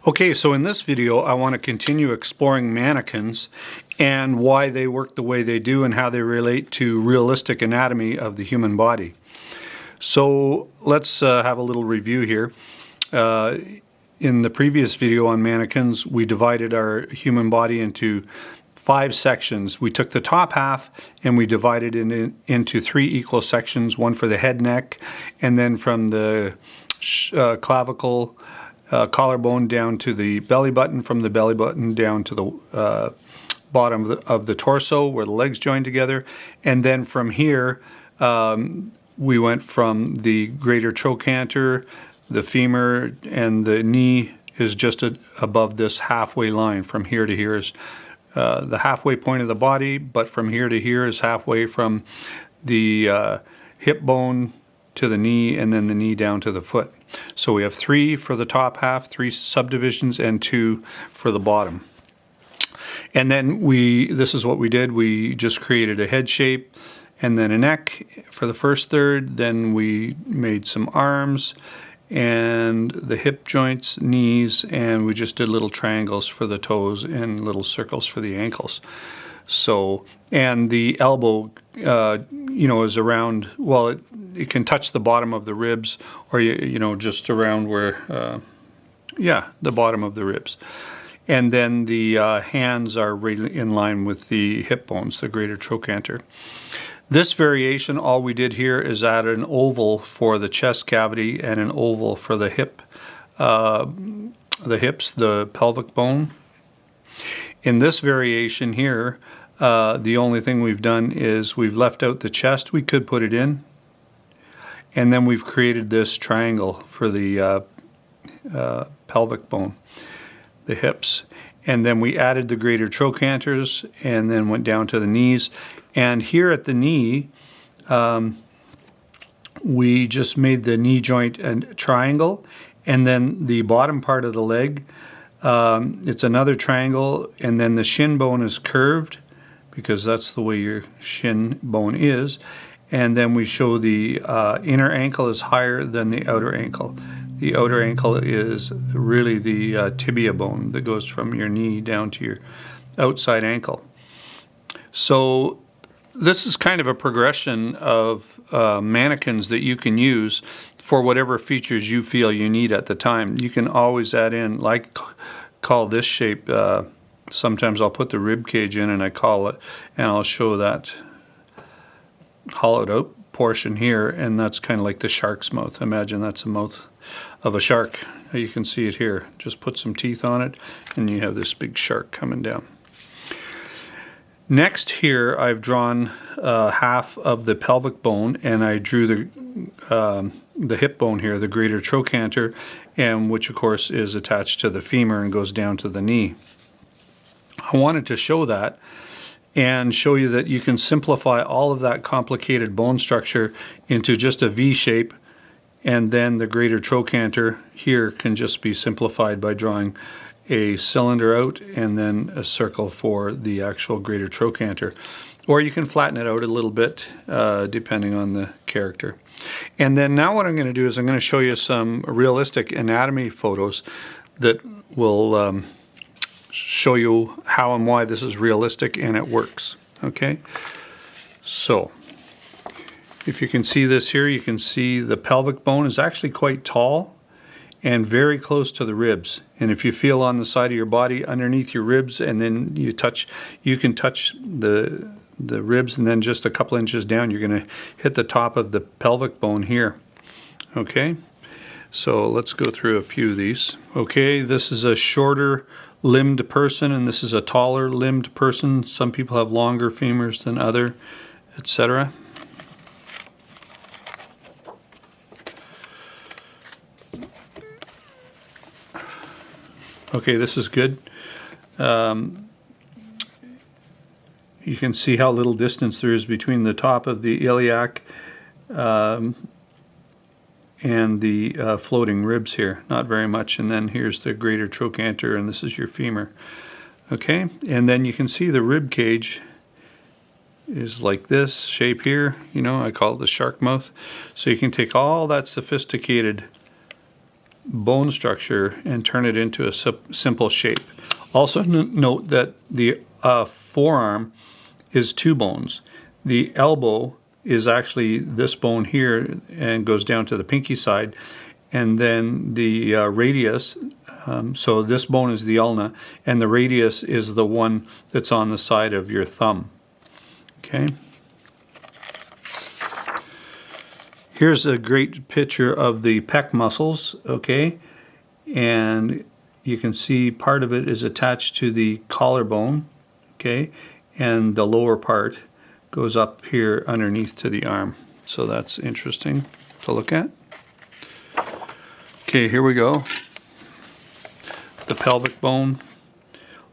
Okay, so in this video I want to continue exploring mannequins and why they work the way they do and how they relate to realistic anatomy of the human body. So let's have a little review here. In the previous video on mannequins, we divided our human body into 5 sections. We took the top half and we divided it into 3 equal sections, one for the head, neck, and then from the clavicle, collarbone down to the belly button, from the belly button down to the bottom of the torso where the legs join together, and then from here we went from the greater trochanter, the femur, and the knee is just above this halfway line. From here to here is the halfway point of the body, but from here to here is halfway from the hip bone to the knee, and then the knee down to the foot. So we have 3 for the top half, 3 subdivisions, and 2 for the bottom. And then this is what we did. We just created a head shape and then a neck for the first third. Then we made some arms and the hip joints, knees, and we just did little triangles for the toes and little circles for the ankles. So, and the elbow, is around, well, it can touch the bottom of the ribs, or, just around where, the bottom of the ribs. And then the hands are right in line with the hip bones, the greater trochanter. This variation, all we did here is add an oval for the chest cavity and an oval for the hip, the hips, the pelvic bone. In this variation here, the only thing we've done is we've left out the chest. We could put it in, and then we've created this triangle for the pelvic bone, the hips, and then we added the greater trochanters and then went down to the knees. And here at the knee, we just made the knee joint a triangle, and then the bottom part of the leg, it's another triangle, and then the shin bone is curved because that's the way your shin bone is. And then we show the inner ankle is higher than the outer ankle. The outer ankle is really the tibia bone that goes from your knee down to your outside ankle. So this is kind of a progression of mannequins that you can use for whatever features you feel you need at the time. You can always add in, like, call this shape, sometimes I'll put the rib cage in and I call it, and I'll show that hollowed out portion here, and that's kind of like the shark's mouth. Imagine that's the mouth of a shark. You can see it here. Just put some teeth on it and you have this big shark coming down. Next here I've drawn half of the pelvic bone, and I drew the hip bone here, the greater trochanter, and which of course is attached to the femur and goes down to the knee. I wanted to show that and show you that you can simplify all of that complicated bone structure into just a V shape, and then the greater trochanter here can just be simplified by drawing a cylinder out and then a circle for the actual greater trochanter. Or you can flatten it out a little bit depending on the character. And then now what I'm going to do is I'm going to show you some realistic anatomy photos that will show you how and why this is realistic and it works. Okay, so if you can see this here, you can see the pelvic bone is actually quite tall and very close to the ribs. And if you feel on the side of your body underneath your ribs, and then you can touch the ribs, and then just a couple inches down you're going to hit the top of the pelvic bone here. Okay, so let's go through a few of these. Okay, this is a shorter limbed person and this is a taller limbed person. Some people have longer femurs than other, etc. Okay, this is good. You can see how little distance there is between the top of the iliac and the floating ribs here. Not very much. And then here's the greater trochanter, and this is your femur. Okay, and then you can see the rib cage is like this shape here. I call it the shark mouth. So you can take all that sophisticated bone structure and turn it into a simple shape. Also note that the forearm is 2 bones. The elbow is actually this bone here and goes down to the pinky side, and then the radius, so this bone is the ulna, and the radius is the one that's on the side of your thumb. Okay. Here's a great picture of the pec muscles, okay, and you can see part of it is attached to the collarbone, okay, and the lower part goes up here underneath to the arm. So that's interesting to look at. Okay, here we go. The pelvic bone.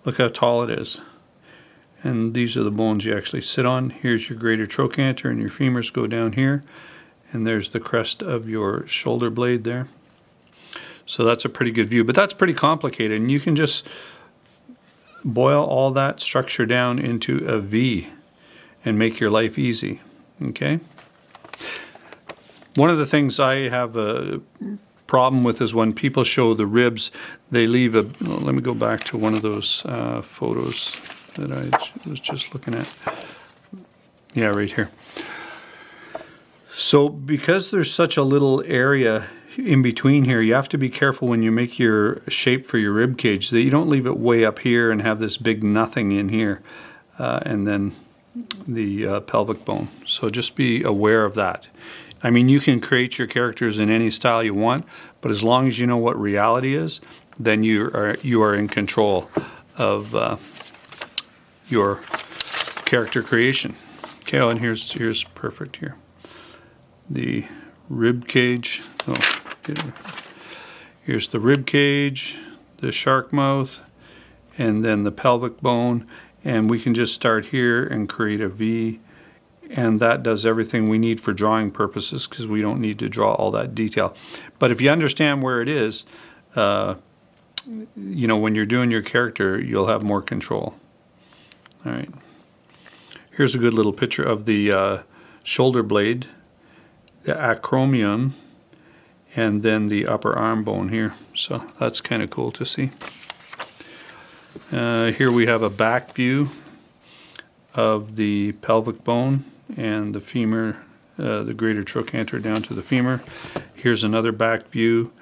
Look how tall it is. And these are the bones you actually sit on. Here's your greater trochanter, and your femurs go down here. And there's the crest of your shoulder blade there. So that's a pretty good view, but that's pretty complicated, and you can just boil all that structure down into a V and make your life easy. Okay? One of the things I have a problem with is when people show the ribs, they leave a, let me go back to one of those photos that I was just looking at. Yeah, right here. So because there's such a little area in between here, you have to be careful when you make your shape for your rib cage that you don't leave it way up here and have this big nothing in here, and then the pelvic bone. So just be aware of that. I mean, you can create your characters in any style you want, but as long as you know what reality is, then you are in control of your character creation. Okay, and here's perfect here. The rib cage. Oh, here's the rib cage, the shark mouth, and then the pelvic bone. And we can just start here and create a V. And that does everything we need for drawing purposes, because we don't need to draw all that detail. But if you understand where it is, you know, when you're doing your character, you'll have more control. All right. Here's a good little picture of the shoulder blade, the acromion, and then the upper arm bone here. So that's kind of cool to see. Here we have a back view of the pelvic bone and the femur, the greater trochanter down to the femur. Here's another back view,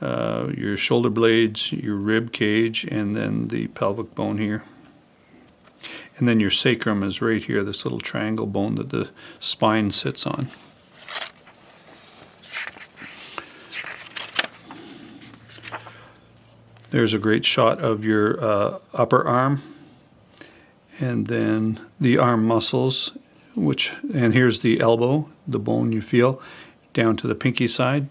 your shoulder blades, your rib cage, and then the pelvic bone here. And then your sacrum is right here, this little triangle bone that the spine sits on. There's a great shot of your upper arm, and then the arm muscles, and here's the elbow, the bone you feel, down to the pinky side.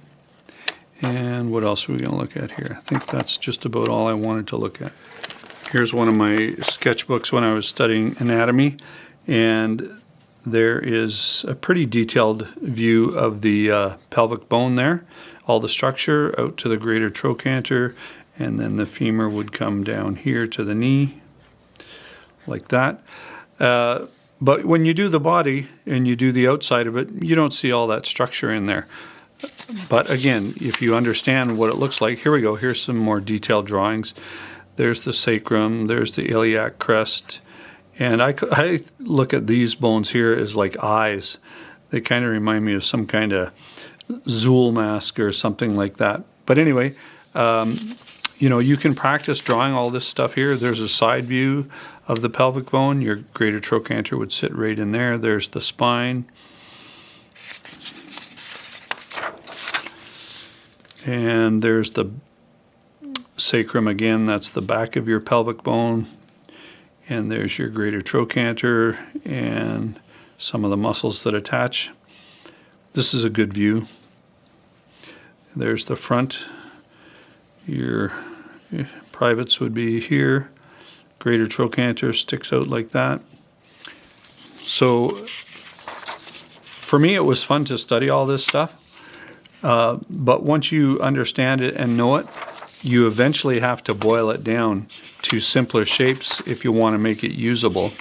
And what else are we going to look at here? I think that's just about all I wanted to look at. Here's one of my sketchbooks when I was studying anatomy, and there is a pretty detailed view of the pelvic bone there, all the structure out to the greater trochanter, and then the femur would come down here to the knee, like that. But when you do the body and you do the outside of it, you don't see all that structure in there. But again, if you understand what it looks like, here we go. Here's some more detailed drawings. There's the sacrum, there's the iliac crest, and I look at these bones here as like eyes. They kind of remind me of some kind of Zool mask or something like that. But anyway, you know, you can practice drawing all this stuff here. There's a side view of the pelvic bone. Your greater trochanter would sit right in there. There's the spine. And there's the sacrum again. That's the back of your pelvic bone. And there's your greater trochanter and some of the muscles that attach. This is a good view. There's the front. Your privates would be here. Greater trochanter sticks out like that. So for me, it was fun to study all this stuff. But once you understand it and know it, you eventually have to boil it down to simpler shapes if you want to make it usable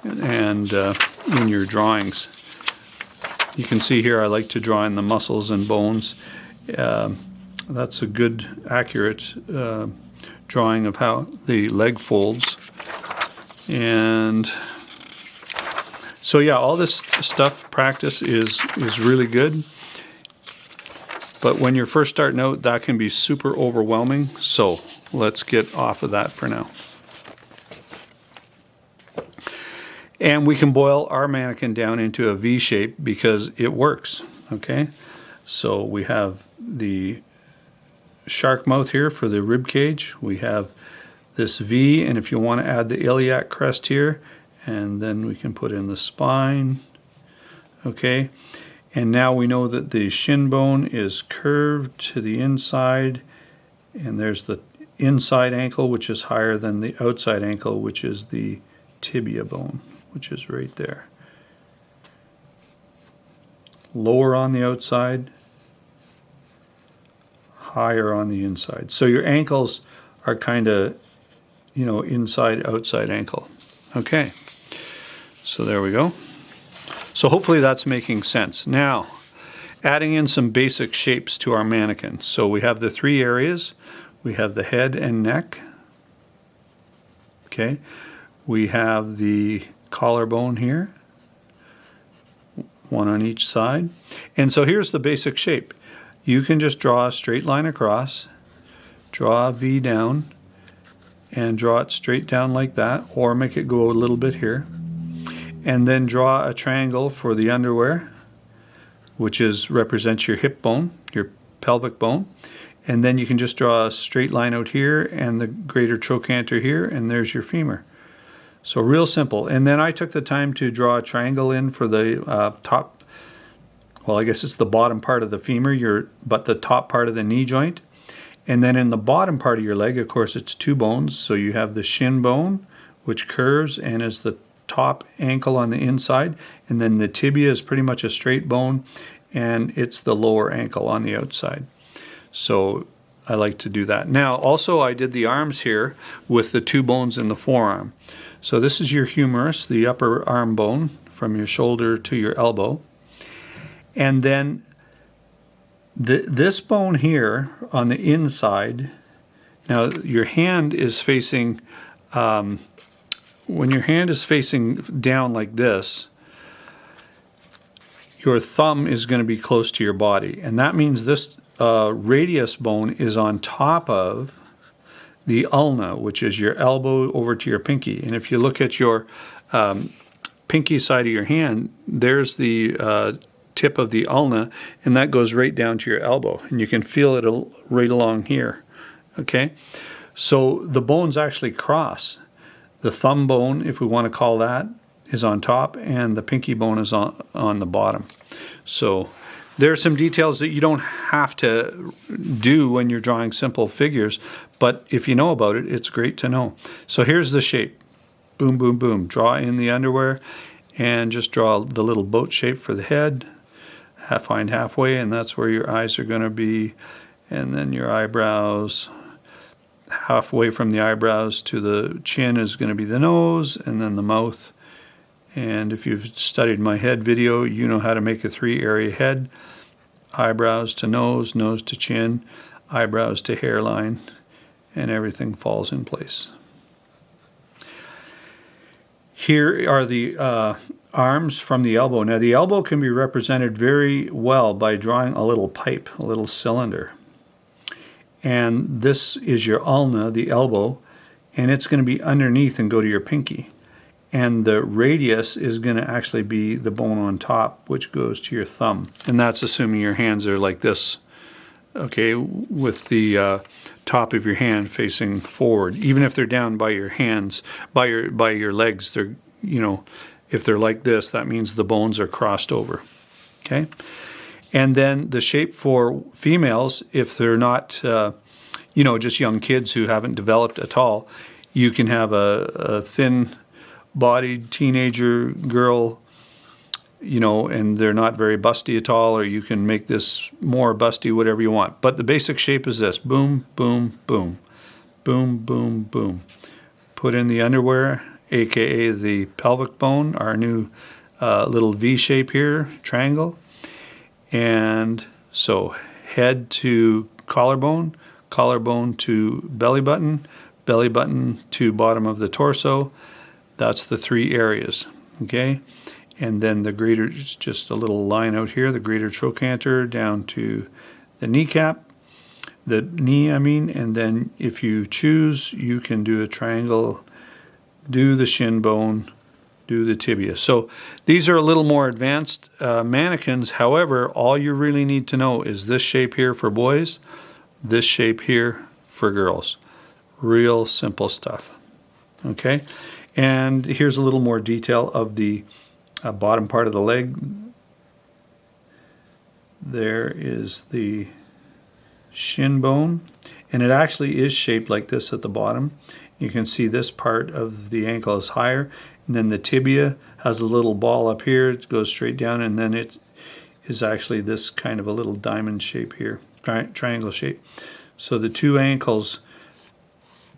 and in your drawings. You can see here I like to draw in the muscles and bones. That's a good, accurate drawing of how the leg folds. And so yeah, all this stuff, practice is really good. But when you're first starting out, that can be super overwhelming. So let's get off of that for now. And we can boil our manikin down into a V shape because it works, okay? So we have the shark mouth here for the rib cage. We have this V, and if you want to add the iliac crest here, and then we can put in the spine, okay? And now we know that the shin bone is curved to the inside, and there's the inside ankle, which is higher than the outside ankle, which is the tibia bone, which is right there. Lower on the outside, higher on the inside. So your ankles are kind of, you know, inside, outside ankle. Okay, so there we go. So hopefully that's making sense. Now, adding in some basic shapes to our mannequin. So we have the three areas. We have the head and neck. Okay, we have the collarbone here, one on each side. And so here's the basic shape. You can just draw a straight line across, draw a V down, and draw it straight down like that, or make it go a little bit here. And then draw a triangle for the underwear, which represents your hip bone, your pelvic bone. And then you can just draw a straight line out here and the greater trochanter here, and there's your femur. So real simple. And then I took the time to draw a triangle in for the top, well, I guess it's the bottom part of the femur, but the top part of the knee joint. And then in the bottom part of your leg, of course, it's two bones. So you have the shin bone, which curves and is the top ankle on the inside. And then the tibia is pretty much a straight bone, and it's the lower ankle on the outside. So I like to do that. Now, also I did the arms here with the two bones in the forearm. So this is your humerus, the upper arm bone from your shoulder to your elbow. And then this bone here on the inside, now your hand is facing, when your hand is facing down like this, your thumb is going to be close to your body. And that means this radius bone is on top of the ulna, which is your elbow over to your pinky. And if you look at your pinky side of your hand, there's the tip of the ulna, and that goes right down to your elbow. And you can feel it right along here, okay? So the bones actually cross. The thumb bone, if we want to call that, is on top, and the pinky bone is on the bottom. So there are some details that you don't have to do when you're drawing simple figures, but if you know about it, it's great to know. So here's the shape. Boom, boom, boom. Draw in the underwear, and just draw the little boat shape for the head. Find halfway, and that's where your eyes are going to be, and then your eyebrows. Halfway from the eyebrows to the chin is going to be the nose, and then the mouth. And if you've studied my head video, you know how to make a three-area head. Eyebrows to nose, nose to chin, eyebrows to hairline, and everything falls in place. Here are the arms from the elbow. Now the elbow can be represented very well by drawing a little pipe, a little cylinder. And this is your ulna, the elbow, and it's going to be underneath and go to your pinky. And the radius is going to actually be the bone on top, which goes to your thumb. And that's assuming your hands are like this, okay, with the top of your hand facing forward. Even if they're down by your hands, by your legs, they're, you know, if they're like this, that means the bones are crossed over, okay? And then the shape for females, if they're not, you know, just young kids who haven't developed at all, you can have a thin-bodied teenager girl, you know, and they're not very busty at all, or you can make this more busty, whatever you want. But the basic shape is this: boom, boom, boom, boom, boom, boom. Put in the underwear, aka the pelvic bone, our new little V shape here, triangle. And so head to collarbone, collarbone to belly button to bottom of the torso. That's the 3 areas, okay? And then the greater, it's just a little line out here, the greater trochanter down to the kneecap, the knee, I mean, and then if you choose, you can do a triangle, do the shin bone, do the tibia. So these are a little more advanced mannequins. However, all you really need to know is this shape here for boys, this shape here for girls. Real simple stuff, okay? And here's a little more detail of the bottom part of the leg. There is the shin bone, and it actually is shaped like this at the bottom. You can see this part of the ankle is higher, and then the tibia has a little ball up here. It goes straight down, and then it is actually this kind of a little diamond shape here, triangle shape. So the 2 ankles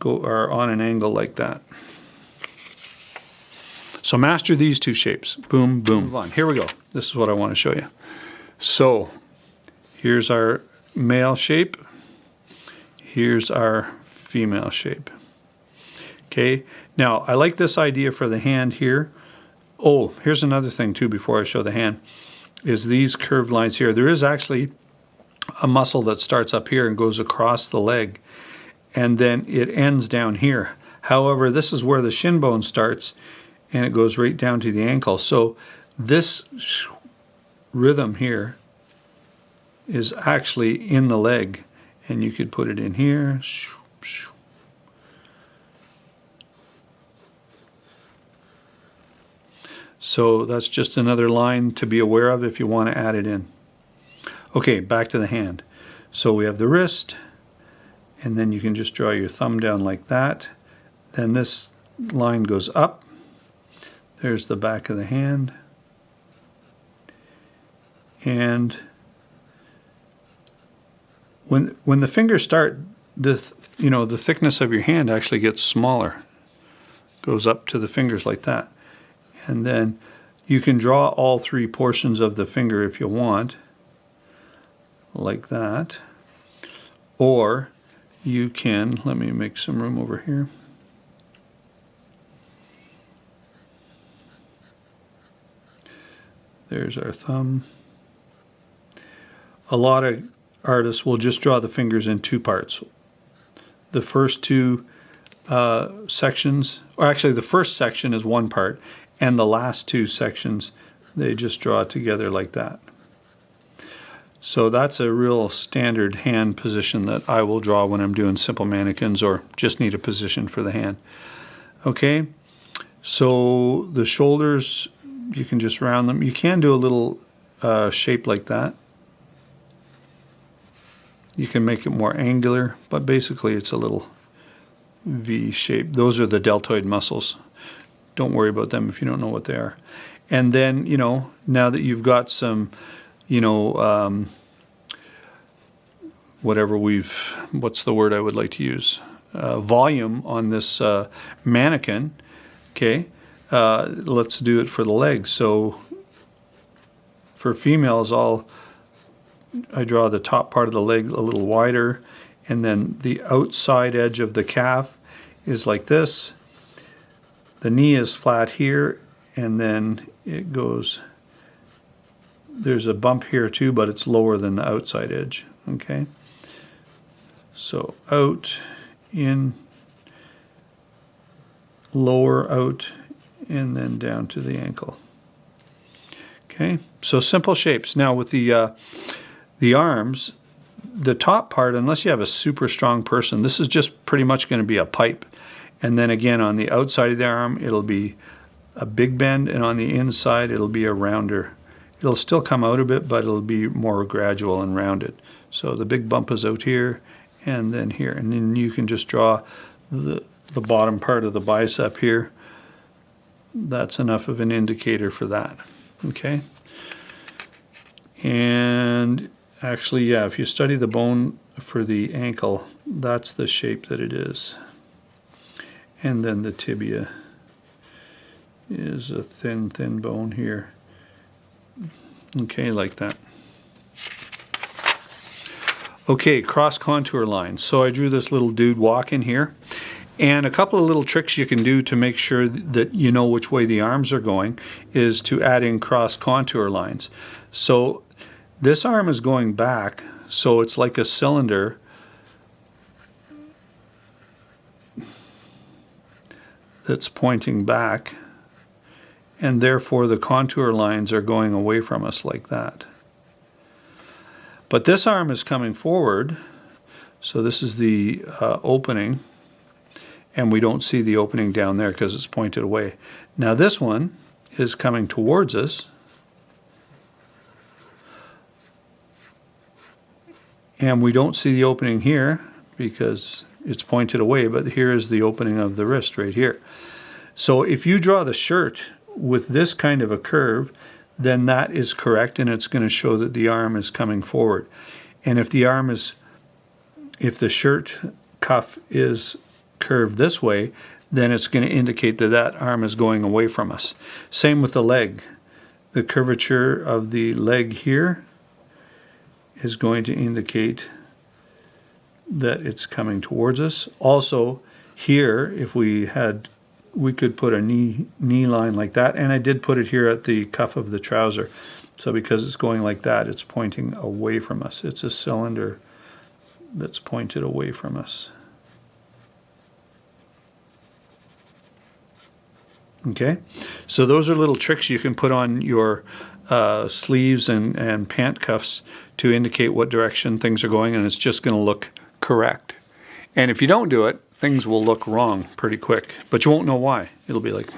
are on an angle like that. So master these 2 shapes. Boom, boom. Move on. Here we go. This is what I want to show you. So here's our male shape. Here's our female shape. Okay. Now I like this idea for the hand here. Oh, here's another thing too before I show the hand, is these curved lines here. There is actually a muscle that starts up here and goes across the leg, and then it ends down here. However, this is where the shin bone starts, and it goes right down to the ankle. So this rhythm here is actually in the leg, and you could put it in here. So that's just another line to be aware of if you want to add it in. Okay, back to the hand. So we have the wrist, and then you can just draw your thumb down like that. Then this line goes up. There's the back of the hand. And when the fingers start, the thickness of your hand actually gets smaller. Goes up to the fingers like that. And then you can draw all 3 portions of the finger if you want, like that. Or you can, let me make some room over here. There's our thumb. A lot of artists will just draw the fingers in 2 parts. The first 2 sections, or actually the first section is 1 part, and the last 2 sections they just draw together like that. So that's a real standard hand position that I will draw when I'm doing simple mannequins or just need a position for the hand. Okay, so the shoulders, you can just round them. You can do a little shape like that. You can make it more angular, but basically it's a little V shape. Those are the deltoid muscles. Don't worry about them if you don't know what they are. And then, now that you've got some, what's the word I would like to use? Volume on this mannequin, okay, let's do it for the legs. So for females, I draw the top part of the leg a little wider, and then the outside edge of the calf is like this. The knee is flat here, and then it goes, there's a bump here too, but it's lower than the outside edge, okay? So out, in, lower, out, and then down to the ankle. Okay, so simple shapes. Now with the arms, the top part, unless you have a super strong person, this is just pretty much going to be a pipe. And then again, on the outside of the arm, it'll be a big bend, and on the inside, it'll be a rounder. It'll still come out a bit, but it'll be more gradual and rounded. So the big bump is out here, and then here. And then you can just draw the bottom part of the bicep here. That's enough of an indicator for that, okay? And actually, yeah, if you study the bone for the ankle, that's the shape that it is. And then the tibia is a thin bone here. Okay, like that. Okay, cross contour lines. So I drew this little dude walking here. And a couple of little tricks you can do to make sure that you know which way the arms are going is to add in cross contour lines. So this arm is going back, so it's like a cylinder that's pointing back, and therefore the contour lines are going away from us like that. But this arm is coming forward, so this is the opening, and we don't see the opening down there because it's pointed away. Now this one is coming towards us, and we don't see the opening here because it's pointed away, but here is the opening of the wrist right here. So if you draw the shirt with this kind of a curve, then that is correct, and it's going to show that the arm is coming forward. And if the shirt cuff is curved this way, then it's going to indicate that that arm is going away from us. Same with the leg. The curvature of the leg here is going to indicate that it's coming towards us. Also here, if we could put a knee line like that, and I did put it here at the cuff of the trouser. So because it's going like that, it's pointing away from us. It's a cylinder that's pointed away from us. Okay, so those are little tricks you can put on your sleeves and pant cuffs to indicate what direction things are going, and it's just going to look correct. And if you don't do it, things will look wrong pretty quick, but you won't know why. It'll be like,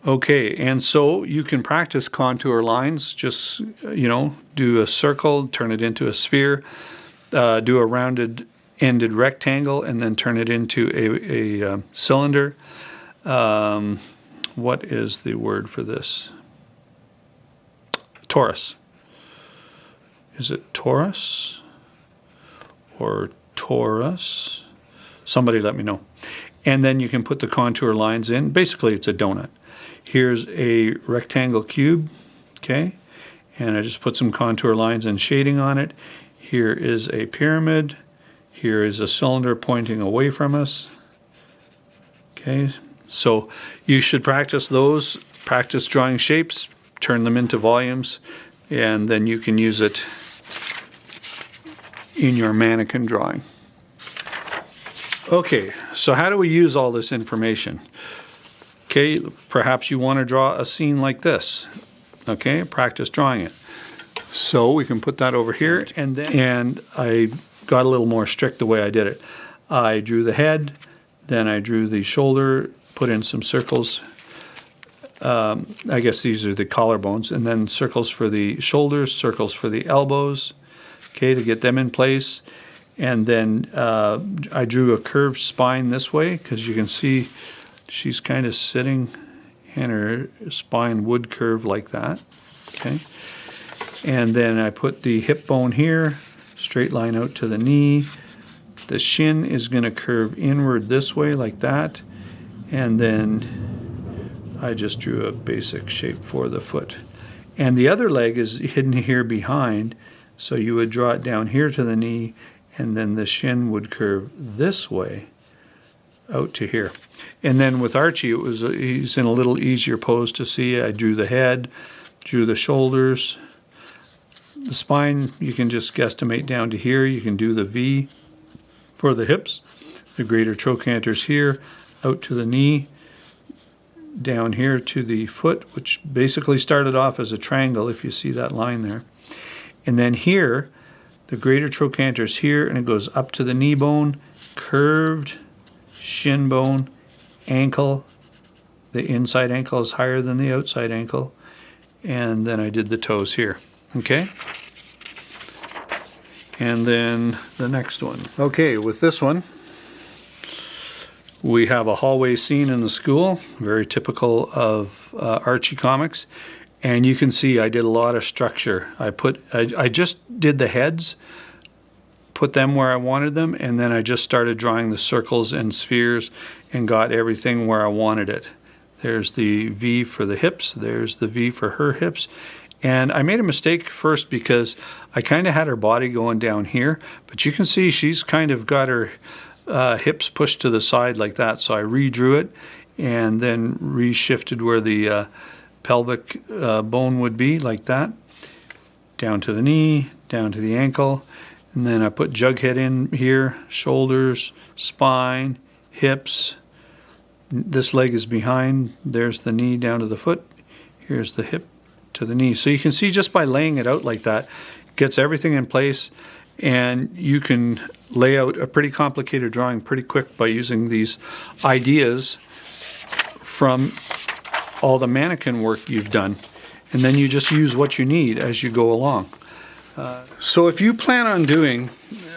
Okay, and so you can practice contour lines. Just, do a circle, turn it into a sphere, do a rounded ended rectangle, and then turn it into a cylinder. What is the word for this? Torus. Is it torus or torus? Somebody let me know. And then you can put the contour lines in. Basically, it's a donut. Here's a rectangle cube, okay? And I just put some contour lines and shading on it. Here is a pyramid. Here is a cylinder pointing away from us. Okay, so you should practice those. Practice drawing shapes, turn them into volumes, and then you can use it in your mannequin drawing. Okay, so how do we use all this information? Okay, perhaps you want to draw a scene like this. Okay, practice drawing it. So we can put that over here, and I got a little more strict the way I did it. I drew the head, then I drew the shoulder, put in some circles. I guess these are the collarbones, and then circles for the shoulders, circles for the elbows, okay, to get them in place. And then I drew a curved spine this way because you can see she's kind of sitting and her spine would curve like that, okay. And then I put the hip bone here, straight line out to the knee. The shin is going to curve inward this way like that. And then I just drew a basic shape for the foot. And the other leg is hidden here behind, so you would draw it down here to the knee, and then the shin would curve this way out to here. And then with Archie, he's in a little easier pose to see. I drew the head, drew the shoulders. The spine, you can just guesstimate down to here. You can do the V for the hips. The greater trochanters here, out to the knee, down here to the foot, which basically started off as a triangle, if you see that line there. And then here, the greater trochanters here, and it goes up to the knee bone, curved shin bone, ankle. The inside ankle is higher than the outside ankle. And then I did the toes here. Okay? And then the next one. Okay, with this one, we have a hallway scene in the school, very typical of Archie comics. And you can see I did a lot of structure. I just did the heads, put them where I wanted them, and then I just started drawing the circles and spheres and got everything where I wanted it. There's the V for the hips, there's the V for her hips, And I made a mistake first because I kind of had her body going down here, but you can see she's kind of got her hips pushed to the side like that. So I redrew it and then reshifted where the pelvic bone would be like that. Down to the knee, down to the ankle. And then I put jughead in here, shoulders, spine, hips. This leg is behind. There's the knee down to the foot. Here's the hip to the knee. So you can see just by laying it out like that, it gets everything in place, and you can lay out a pretty complicated drawing pretty quick by using these ideas from all the mannequin work you've done. And then you just use what you need as you go along. So if you plan on doing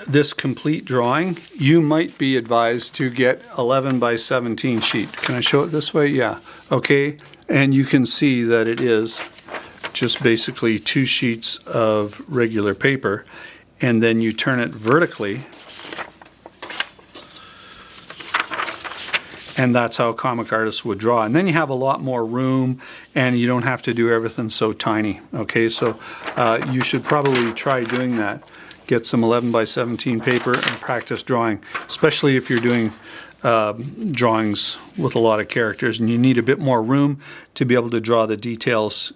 this complete drawing, you might be advised to get 11 by 17 sheet. Can I show it this way? Yeah. Okay. And you can see that it is just basically 2 sheets of regular paper, and then you turn it vertically, and that's how comic artists would draw. And then you have a lot more room, and you don't have to do everything so tiny. Okay, so you should probably try doing that. Get some 11 by 17 paper and practice drawing, especially if you're doing drawings with a lot of characters and you need a bit more room to be able to draw the details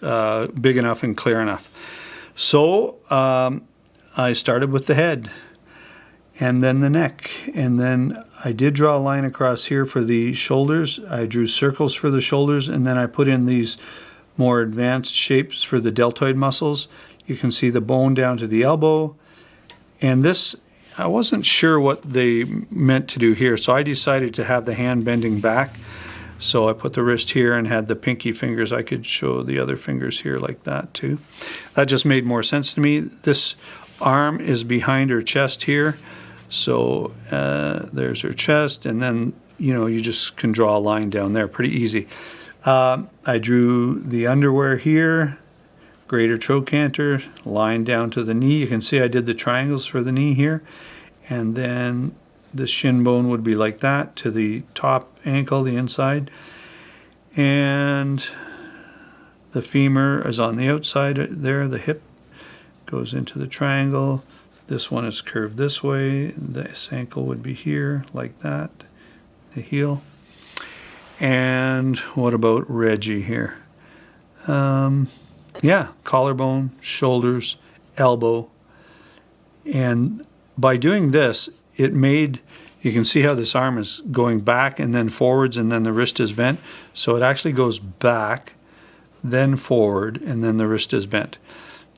big enough and clear enough. So I started with the head and then the neck, and then I did draw a line across here for the shoulders. I drew circles for the shoulders, and then I put in these more advanced shapes for the deltoid muscles. You can see the bone down to the elbow. And this, I wasn't sure what they meant to do here, so I decided to have the hand bending back. So I put the wrist here and had the pinky fingers. I could show the other fingers here like that too. That just made more sense to me. This arm is behind her chest here. So there's her chest, and then, you know, you just can draw a line down there pretty easy. I drew the underwear here. Greater trochanter, line down to the knee. You can see I did the triangles for the knee here. And then the shin bone would be like that to the top ankle, the inside. And the femur is on the outside there. The hip goes into the triangle. This one is curved this way. This ankle would be here like that, the heel. And what about Reggie here? Yeah, collarbone, shoulders, elbow. And by doing this, it made, you can see how this arm is going back and then forwards, and then the wrist is bent. So it actually goes back, then forward, and then the wrist is bent.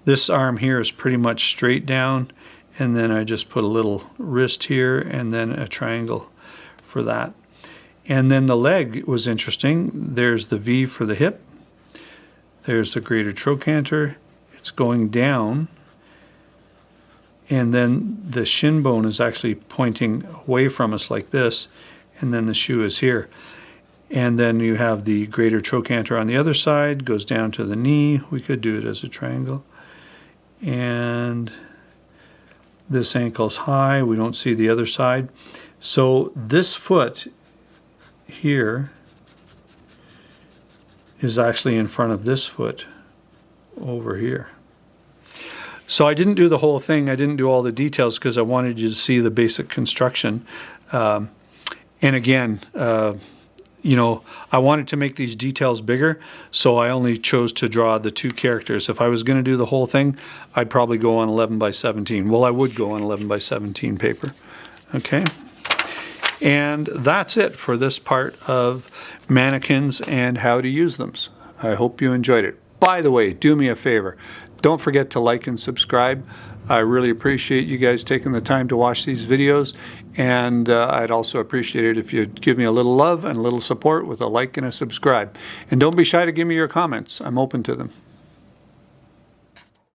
This arm here is pretty much straight down, and then I just put a little wrist here and then a triangle for that. And then the leg was interesting. There's the V for the hip. There's the greater trochanter. It's going down. And then the shin bone is actually pointing away from us like this. And then the shoe is here. And then you have the greater trochanter on the other side, goes down to the knee. We could do it as a triangle. And this ankle's high. We don't see the other side. So this foot here is actually in front of this foot over here. So I didn't do the whole thing. I didn't do all the details because I wanted you to see the basic construction. And again, you know, I wanted to make these details bigger, so I only chose to draw the 2 characters. If I was going to do the whole thing, I'd probably go on 11 by 17. Well, I would go on 11 by 17 paper. Okay. And that's it for this part of mannequins and how to use them. I hope you enjoyed it. By the way, do me a favor. Don't forget to like and subscribe. I really appreciate you guys taking the time to watch these videos. And I'd also appreciate it if you'd give me a little love and a little support with a like and a subscribe. And don't be shy to give me your comments. I'm open to them.